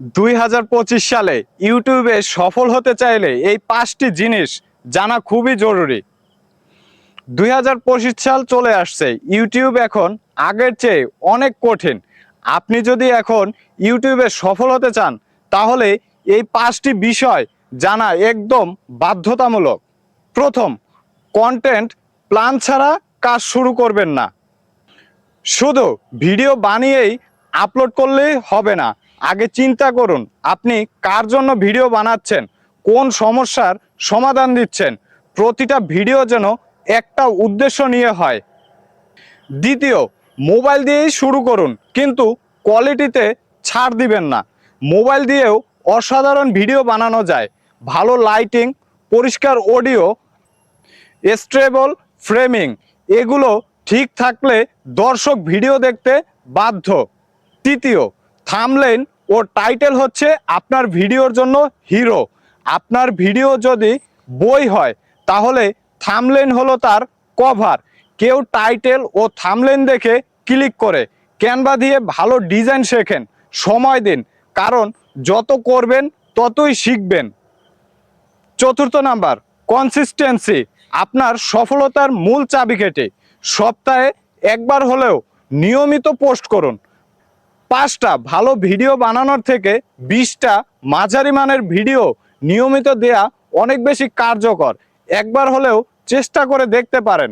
2025 সালে ইউটিউবে সফল হতে চাইলে এই 5টি জিনিস জানা খুবই জরুরি। 2025 সাল চলে আসছে, ইউটিউব এখন আগের চেয়ে অনেক কঠিন। আপনি যদি এখন ইউটিউবে সফল হতে চান তাহলে এই 5টি বিষয় জানা একদম বাধ্যতামূলক। প্রথম, কন্টেন্ট প্ল্যান ছাড়া কাজ শুরু করবেন না। শুধু ভিডিও বানিয়েই আপলোড করলেই হবে না। আগে চিন্তা করুন আপনি কার জন্য ভিডিও বানাচ্ছেন, কোন সমস্যার সমাধান দিচ্ছেন। প্রতিটা ভিডিও যেন একটা উদ্দেশ্য নিয়ে হয়। দ্বিতীয়, মোবাইল দিয়েই শুরু করুন, কিন্তু কোয়ালিটিতে ছাড় দিবেন না। মোবাইল দিয়েও অসাধারণ ভিডিও বানানো যায়। ভালো লাইটিং, পরিষ্কার অডিও, স্টেবল ফ্রেমিং এগুলো ঠিক থাকলে দর্শক ভিডিও দেখতে বাধ্য। তৃতীয়, থাম্বনেইল ও টাইটেল হচ্ছে আপনার ভিডিওর জন্য হিরো। আপনার ভিডিও যদি বই হয় তাহলে থাম্বনেইল হলো তার কভার। কেউ টাইটেল ও থাম্বনেইল দেখে ক্লিক করে। ক্যানভা দিয়ে ভালো ডিজাইন শেখেন, সময় দিন, কারণ যত করবেন ততই শিখবেন। চতুর্থ নাম্বার, কনসিস্টেন্সি আপনার সফলতার মূল চাবিকাঠি। সপ্তাহে একবার হলেও নিয়মিত পোস্ট করুন। 5টা ভালো ভিডিও বানানোর থেকে 20টা মাঝারি মানের ভিডিও নিয়মিত দেয়া অনেক বেশি কার্যকর। একবার হলেও চেষ্টা করে দেখতে পারেন।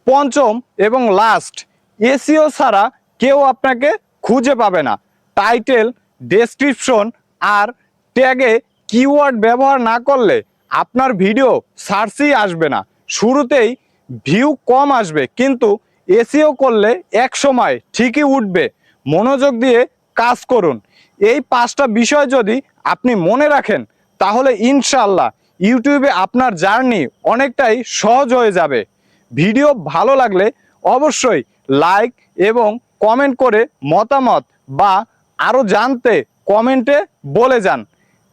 পঞ্চম এবং লাস্ট, এসইও ছাড়া কেউ আপনাকে খুঁজে পাবে না। টাইটেল, ডেসক্রিপশন আর ট্যাগে কিওয়ার্ড ব্যবহার না করলে আপনার ভিডিও সার্চই আসবে না। শুরুতেই ভিউ কম আসবে, কিন্তু এসইও করলে এক সময় ঠিকই উঠবে। মনোযোগ দিয়ে কাজ করুন। এই 5টা বিষয় যদি আপনি মনে রাখেন তাহলে ইনশাআল্লাহ ইউটিউবে আপনার জার্নি অনেকটাই সহজ হয়ে যাবে। ভিডিও ভালো লাগলে অবশ্যই লাইক এবং কমেন্ট করে মতামত বা আরও জানতে কমেন্টে বলে যান।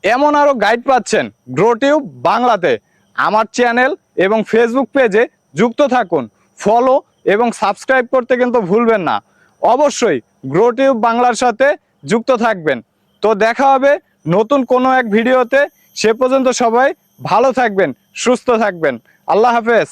এমন আরও গাইড পাচ্ছেন গ্রোটিউব বাংলাতে। আমার চ্যানেল এবং ফেসবুক পেজে যুক্ত থাকুন। ফলো এবং সাবস্ক্রাইব করতে কিন্তু ভুলবেন না। অবশ্যই গ্রোটিউব বাংলার সাথে যুক্ত থাকবেন। তো দেখা হবে নতুন কোনো এক ভিডিওতে। সে পর্যন্ত সবাই ভালো থাকবেন, সুস্থ থাকবেন। আল্লাহ হাফেজ।